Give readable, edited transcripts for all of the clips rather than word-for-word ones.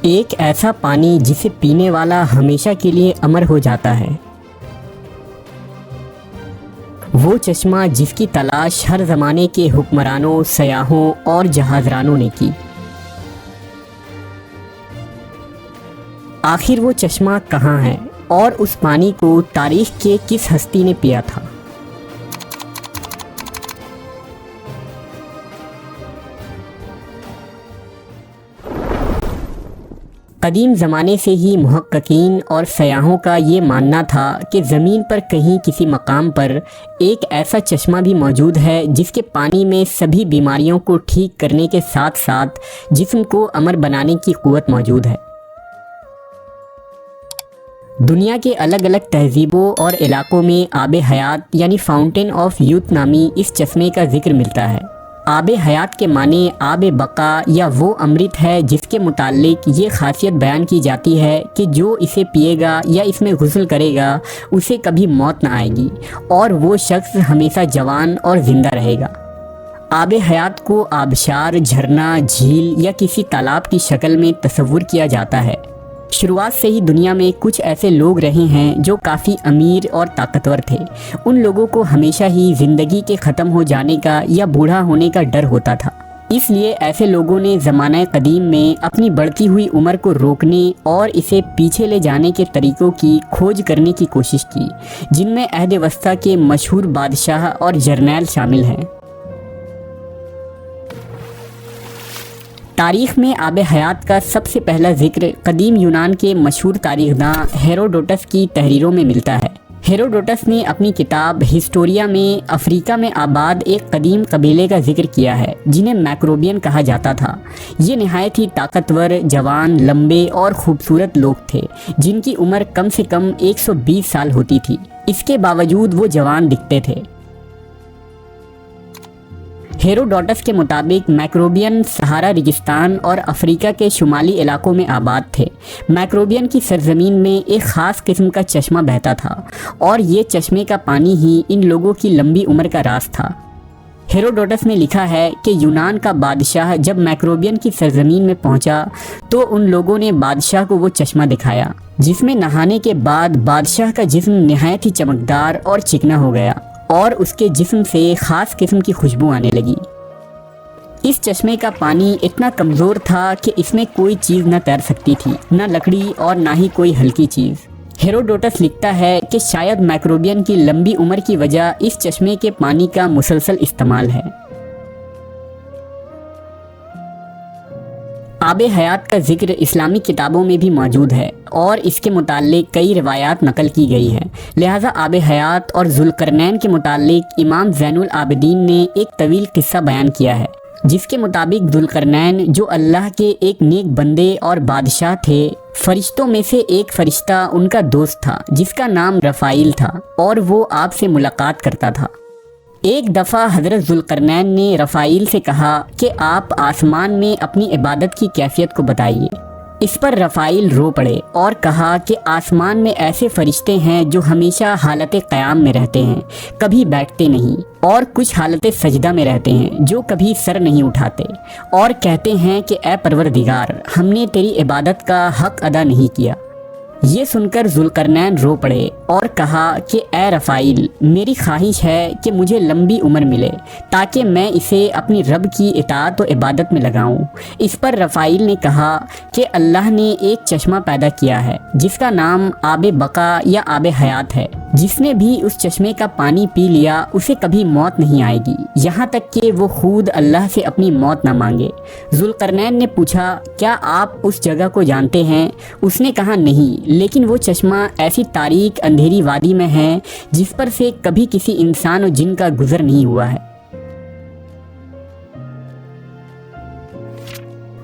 ایک ایسا پانی جسے پینے والا ہمیشہ کے لیے امر ہو جاتا ہے، وہ چشمہ جس کی تلاش ہر زمانے کے حکمرانوں، سیاحوں اور جہازرانوں نے کی۔ آخر وہ چشمہ کہاں ہے اور اس پانی کو تاریخ کے کس ہستی نے پیا تھا؟ قدیم زمانے سے ہی محققین اور سیاحوں کا یہ ماننا تھا کہ زمین پر کہیں کسی مقام پر ایک ایسا چشمہ بھی موجود ہے جس کے پانی میں سبھی بیماریوں کو ٹھیک کرنے کے ساتھ ساتھ جسم کو امر بنانے کی قوت موجود ہے۔ دنیا کے الگ الگ تہذیبوں اور علاقوں میں آب حیات یعنی فاؤنٹین آف یوتھ نامی اس چشمے کا ذکر ملتا ہے۔ آب حیات کے معنی آب بقا یا وہ امرت ہے جس کے متعلق یہ خاصیت بیان کی جاتی ہے کہ جو اسے پیے گا یا اس میں غسل کرے گا اسے کبھی موت نہ آئے گی اور وہ شخص ہمیشہ جوان اور زندہ رہے گا۔ آب حیات کو آبشار، جھرنا، جھیل یا کسی تالاب کی شکل میں تصور کیا جاتا ہے۔ شروعات سے ہی دنیا میں کچھ ایسے لوگ رہے ہیں جو کافی امیر اور طاقتور تھے۔ ان لوگوں کو ہمیشہ ہی زندگی کے ختم ہو جانے کا یا بوڑھا ہونے کا ڈر ہوتا تھا، اس لیے ایسے لوگوں نے زمانہ قدیم میں اپنی بڑھتی ہوئی عمر کو روکنے اور اسے پیچھے لے جانے کے طریقوں کی کھوج کرنے کی کوشش کی، جن میں عہد وسطیٰ کے مشہور بادشاہ اور جرنیل شامل ہیں۔ تاریخ میں آب حیات کا سب سے پہلا ذکر قدیم یونان کے مشہور تاریخ داں ہیروڈوٹس کی تحریروں میں ملتا ہے۔ ہیروڈوٹس نے اپنی کتاب ہسٹوریا میں افریقہ میں آباد ایک قدیم قبیلے کا ذکر کیا ہے جنہیں میکروبین کہا جاتا تھا۔ یہ نہایت ہی طاقتور، جوان، لمبے اور خوبصورت لوگ تھے جن کی عمر کم سے کم 120 سال ہوتی تھی۔ اس کے باوجود وہ جوان دکھتے تھے۔ ہیروڈوٹس کے مطابق میکروبین سہارا ریگستان اور افریقہ کے شمالی علاقوں میں آباد تھے۔ میکروبین کی سرزمین میں ایک خاص قسم کا چشمہ بہتا تھا اور یہ چشمے کا پانی ہی ان لوگوں کی لمبی عمر کا راز تھا۔ ہیروڈوٹس نے لکھا ہے کہ یونان کا بادشاہ جب میکروبین کی سرزمین میں پہنچا تو ان لوگوں نے بادشاہ کو وہ چشمہ دکھایا جس میں نہانے کے بعد بادشاہ کا جسم نہایت ہی چمکدار اور چکنا ہو گیا اور اس کے جسم سے خاص قسم کی خوشبو آنے لگی۔ اس چشمے کا پانی اتنا کمزور تھا کہ اس میں کوئی چیز نہ تیر سکتی تھی، نہ لکڑی اور نہ ہی کوئی ہلکی چیز۔ ہیروڈوٹس لکھتا ہے کہ شاید میکروبین کی لمبی عمر کی وجہ اس چشمے کے پانی کا مسلسل استعمال ہے۔ آب حیات کا ذکر اسلامی کتابوں میں بھی موجود ہے اور اس کے متعلق کئی روایات نقل کی گئی ہیں، لہٰذا آب حیات اور ذوالقرنین کے متعلق امام زین العابدین نے ایک طویل قصہ بیان کیا ہے جس کے مطابق ذوالقرنین جو اللہ کے ایک نیک بندے اور بادشاہ تھے، فرشتوں میں سے ایک فرشتہ ان کا دوست تھا جس کا نام رفائیل تھا اور وہ آپ سے ملاقات کرتا تھا۔ ایک دفعہ حضرت ذوالقرنین نے رفائیل سے کہا کہ آپ آسمان میں اپنی عبادت کی کیفیت کو بتائیے۔ اس پر رفائیل رو پڑے اور کہا کہ آسمان میں ایسے فرشتے ہیں جو ہمیشہ حالت قیام میں رہتے ہیں، کبھی بیٹھتے نہیں، اور کچھ حالت سجدہ میں رہتے ہیں جو کبھی سر نہیں اٹھاتے، اور کہتے ہیں کہ اے پروردگار، ہم نے تیری عبادت کا حق ادا نہیں کیا۔ یہ سن کر ذوالقرنین رو پڑے اور کہا کہ اے رفائیل، میری خواہش ہے کہ مجھے لمبی عمر ملے تاکہ میں اسے اپنی رب کی اطاعت و عبادت میں لگاؤں۔ اس پر رفائیل نے کہا کہ اللہ نے ایک چشمہ پیدا کیا ہے جس کا نام آب بقا یا آب حیات ہے، جس نے بھی اس چشمے کا پانی پی لیا اسے کبھی موت نہیں آئے گی یہاں تک کہ وہ خود اللہ سے اپنی موت نہ مانگے۔ ذوالقرنین نے پوچھا کیا آپ اس جگہ کو جانتے ہیں؟ اس نے کہا نہیں، لیکن وہ چشمہ ایسی تاریک اندھیری وادی میں ہے جس پر سے کبھی کسی انسان و جن کا گزر نہیں ہوا ہے۔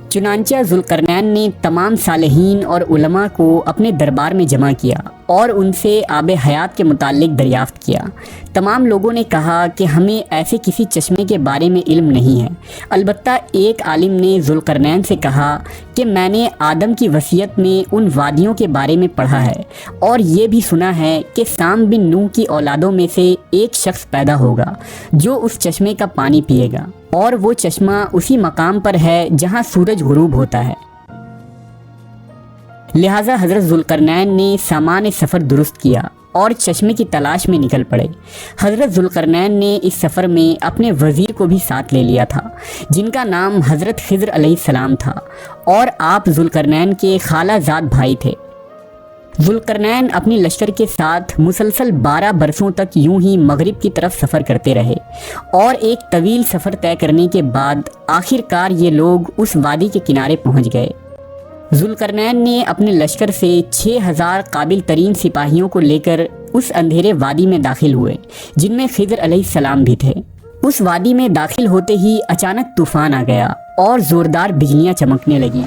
چنانچہ ذوالقرنین نے تمام صالحین اور علماء کو اپنے دربار میں جمع کیا اور ان سے آب حیات کے متعلق دریافت کیا۔ تمام لوگوں نے کہا کہ ہمیں ایسے کسی چشمے کے بارے میں علم نہیں ہے، البتہ ایک عالم نے ذوالقرنین سے کہا کہ میں نے آدم کی وصیت میں ان وادیوں کے بارے میں پڑھا ہے اور یہ بھی سنا ہے کہ سام بن نوح کی اولادوں میں سے ایک شخص پیدا ہوگا جو اس چشمے کا پانی پیے گا، اور وہ چشمہ اسی مقام پر ہے جہاں سورج غروب ہوتا ہے۔ لہٰذا حضرت ذوالقرنین نے سامان سفر درست کیا اور چشمے کی تلاش میں نکل پڑے۔ حضرت ذوالقرنین نے اس سفر میں اپنے وزیر کو بھی ساتھ لے لیا تھا، جن کا نام حضرت خضر علیہ السلام تھا، اور آپ ذوالقرنین کے خالہ زاد بھائی تھے۔ ذوالقرنین اپنی لشکر کے ساتھ مسلسل 12 برسوں تک یوں ہی مغرب کی طرف سفر کرتے رہے، اور ایک طویل سفر طے کرنے کے بعد آخر کار یہ لوگ اس وادی کے کنارے پہنچ گئے۔ ذوالقرنین نے اپنے لشکر سے 6000 قابل ترین سپاہیوں کو لے کر اس اندھیرے وادی میں داخل ہوئے، جن میں خضر علیہ السلام بھی تھے۔ اس وادی میں داخل ہوتے ہی اچانک طوفان آ گیا اور زوردار بجلیاں چمکنے لگی۔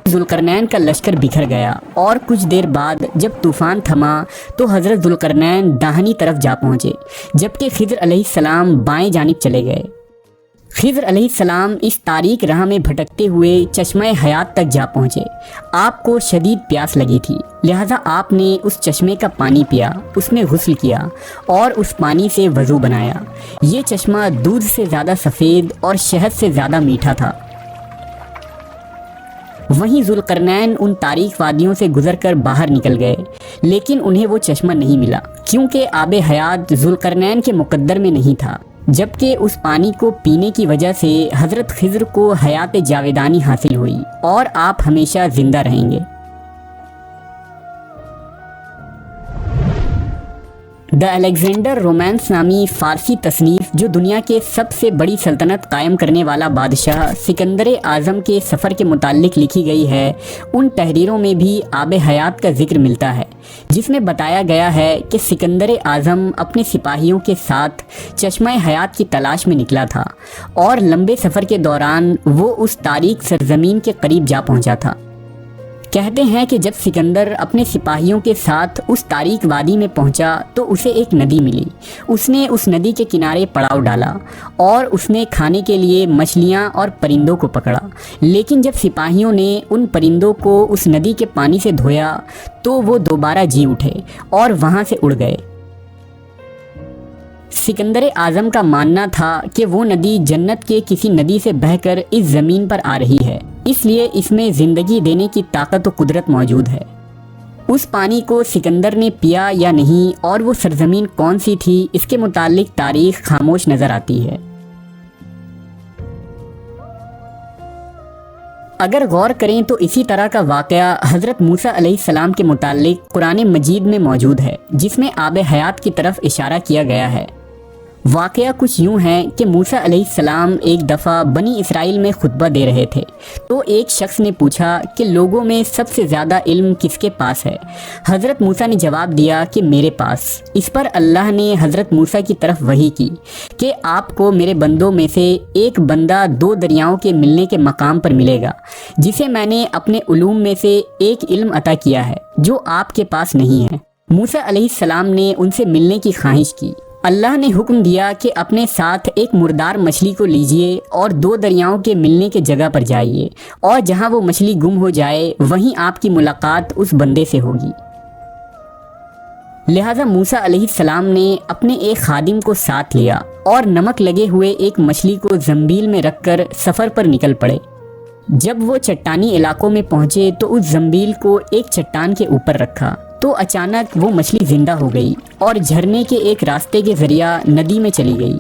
ذوالقرنین کا لشکر بکھر گیا، اور کچھ دیر بعد جب طوفان تھما تو حضرت ذوالقرنین داہنی طرف جا پہنچے، جبکہ خضر علیہ السلام بائیں جانب چلے گئے۔ خضر علیہ السلام اس تاریک راہ میں بھٹکتے ہوئے چشمہ حیات تک جا پہنچے۔ آپ کو شدید پیاس لگی تھی، لہٰذا آپ نے اس چشمے کا پانی پیا، اس میں غسل کیا اور اس پانی سے وضو بنایا۔ یہ چشمہ دودھ سے زیادہ سفید اور شہد سے زیادہ میٹھا تھا۔ وہیں ذوالقرنین ان تاریک وادیوں سے گزر کر باہر نکل گئے، لیکن انہیں وہ چشمہ نہیں ملا، کیونکہ آب حیات ذوالقرنین کے مقدر میں نہیں تھا، جبکہ اس پانی کو پینے کی وجہ سے حضرت خضر کو حیات جاویدانی حاصل ہوئی اور آپ ہمیشہ زندہ رہیں گے۔ دا الیگزینڈر رومانس نامی فارسی تصنیف، جو دنیا کے سب سے بڑی سلطنت قائم کرنے والا بادشاہ سکندر اعظم کے سفر کے متعلق لکھی گئی ہے، ان تحریروں میں بھی آب حیات کا ذکر ملتا ہے، جس میں بتایا گیا ہے کہ سکندر اعظم اپنے سپاہیوں کے ساتھ چشمہ حیات کی تلاش میں نکلا تھا، اور لمبے سفر کے دوران وہ اس تاریک سرزمین کے قریب جا پہنچا تھا۔ کہتے ہیں کہ جب سکندر اپنے سپاہیوں کے ساتھ اس تاریک وادی میں پہنچا تو اسے ایک ندی ملی۔ اس نے اس ندی کے کنارے پڑاؤ ڈالا اور اس نے کھانے کے لیے مچھلیاں اور پرندوں کو پکڑا، لیکن جب سپاہیوں نے ان پرندوں کو اس ندی کے پانی سے دھویا تو وہ دوبارہ جی اٹھے اور وہاں سے اڑ گئے۔ سکندر اعظم کا ماننا تھا کہ وہ ندی جنت کے کسی ندی سے بہہ کر اس زمین پر آ رہی ہے، اس لیے اس میں زندگی دینے کی طاقت و قدرت موجود ہے۔ اس پانی کو سکندر نے پیا یا نہیں، اور وہ سرزمین کون سی تھی، اس کے متعلق تاریخ خاموش نظر آتی ہے۔ اگر غور کریں تو اسی طرح کا واقعہ حضرت موسیٰ علیہ السلام کے متعلق قرآن مجید میں موجود ہے، جس میں آب حیات کی طرف اشارہ کیا گیا ہے۔ واقعہ کچھ یوں ہے کہ موسیٰ علیہ السلام ایک دفعہ بنی اسرائیل میں خطبہ دے رہے تھے، تو ایک شخص نے پوچھا کہ لوگوں میں سب سے زیادہ علم کس کے پاس ہے؟ حضرت موسیٰ نے جواب دیا کہ میرے پاس۔ اس پر اللہ نے حضرت موسیٰ کی طرف وحی کی کہ آپ کو میرے بندوں میں سے ایک بندہ 2 دریاؤں کے ملنے کے مقام پر ملے گا، جسے میں نے اپنے علوم میں سے ایک علم عطا کیا ہے جو آپ کے پاس نہیں ہے۔ موسیٰ علیہ السلام نے ان سے ملنے کی خواہش کی۔ اللہ نے حکم دیا کہ اپنے ساتھ ایک مردار مچھلی کو لیجئے اور 2 دریاؤں کے ملنے کے جگہ پر جائیے، اور جہاں وہ مچھلی گم ہو جائے وہیں آپ کی ملاقات اس بندے سے ہوگی۔ لہٰذا موسیٰ علیہ السلام نے اپنے ایک خادم کو ساتھ لیا اور نمک لگے ہوئے ایک مچھلی کو زنبیل میں رکھ کر سفر پر نکل پڑے۔ جب وہ چٹانی علاقوں میں پہنچے تو اس زنبیل کو ایک چٹان کے اوپر رکھا تو اچانک وہ مچھلی زندہ ہو گئی اور جھرنے کے ایک راستے کے ذریعہ ندی میں چلی گئی۔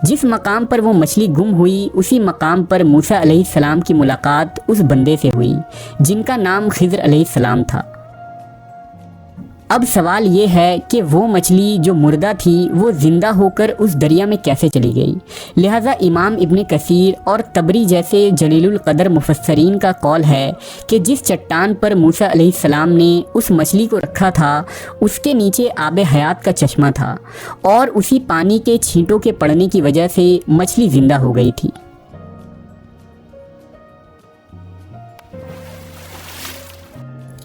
جس مقام پر وہ مچھلی گم ہوئی اسی مقام پر موسیٰ علیہ السلام کی ملاقات اس بندے سے ہوئی، جن کا نام خضر علیہ السلام تھا۔ اب سوال یہ ہے کہ وہ مچھلی جو مردہ تھی وہ زندہ ہو کر اس دریا میں کیسے چلی گئی؟ لہٰذا امام ابن کثیر اور طبری جیسے جلیل القدر مفسرین کا قول ہے کہ جس چٹان پر موسیٰ علیہ السلام نے اس مچھلی کو رکھا تھا اس کے نیچے آب حیات کا چشمہ تھا، اور اسی پانی کے چھینٹوں کے پڑنے کی وجہ سے مچھلی زندہ ہو گئی تھی۔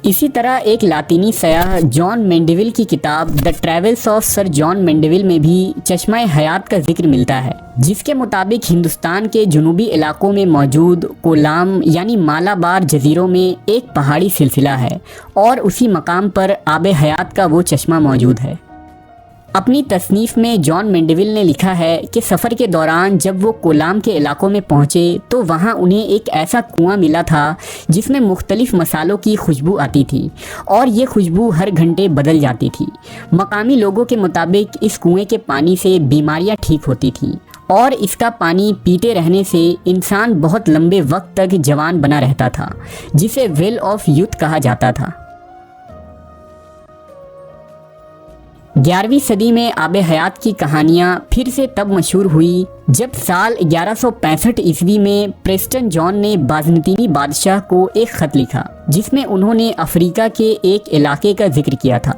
اسی طرح ایک لاطینی سیاح جان مینڈیول کی کتاب دا ٹریولز آف سر جان مینڈیول میں بھی چشمہ حیات کا ذکر ملتا ہے، جس کے مطابق ہندوستان کے جنوبی علاقوں میں موجود کولام یعنی مالابار جزیروں میں ایک پہاڑی سلسلہ ہے، اور اسی مقام پر آب حیات کا وہ چشمہ موجود ہے۔ اپنی تصنیف میں جان مینڈیول نے لکھا ہے کہ سفر کے دوران جب وہ کولام کے علاقوں میں پہنچے تو وہاں انہیں ایک ایسا کنواں ملا تھا جس میں مختلف مسالوں کی خوشبو آتی تھی اور یہ خوشبو ہر گھنٹے بدل جاتی تھی۔ مقامی لوگوں کے مطابق اس کنویں کے پانی سے بیماریاں ٹھیک ہوتی تھیں اور اس کا پانی پیتے رہنے سے انسان بہت لمبے وقت تک جوان بنا رہتا تھا، جسے ویل آف یوتھ کہا جاتا تھا۔ 11ویں صدی میں آب حیات کی کہانیاں پھر سے تب مشہور ہوئی جب سال 1165 عیسوی میں پریسٹن جان نے بازنطینی بادشاہ کو ایک خط لکھا جس میں انہوں نے افریقہ کے ایک علاقے کا ذکر کیا تھا۔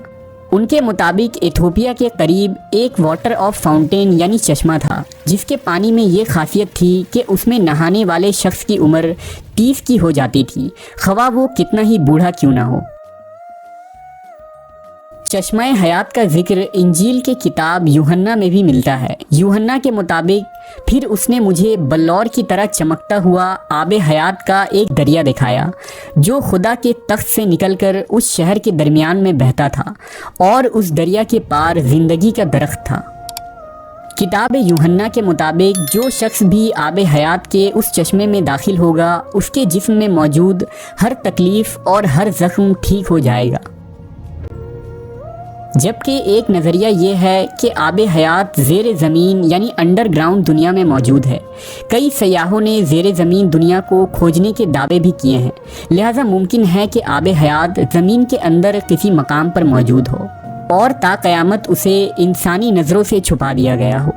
ان کے مطابق ایتھوپیا کے قریب ایک واٹر آف فاؤنٹین یعنی چشمہ تھا جس کے پانی میں یہ خاصیت تھی کہ اس میں نہانے والے شخص کی عمر 30 کی ہو جاتی تھی، خواہ وہ کتنا ہی بوڑھا کیوں نہ ہو۔ چشمہ حیات کا ذکر انجیل کے کتاب یوحنا میں بھی ملتا ہے۔ یوحنا کے مطابق پھر اس نے مجھے بلور کی طرح چمکتا ہوا آب حیات کا ایک دریا دکھایا جو خدا کے تخت سے نکل کر اس شہر کے درمیان میں بہتا تھا اور اس دریا کے پار زندگی کا درخت تھا۔ کتاب یوحنا کے مطابق جو شخص بھی آب حیات کے اس چشمے میں داخل ہوگا اس کے جسم میں موجود ہر تکلیف اور ہر زخم ٹھیک ہو جائے گا۔ جبکہ ایک نظریہ یہ ہے کہ آب حیات زیر زمین یعنی انڈر گراؤنڈ دنیا میں موجود ہے۔ کئی سیاحوں نے زیر زمین دنیا کو کھوجنے کے دعوے بھی کیے ہیں، لہٰذا ممکن ہے کہ آب حیات زمین کے اندر کسی مقام پر موجود ہو اور تا قیامت اسے انسانی نظروں سے چھپا دیا گیا ہو۔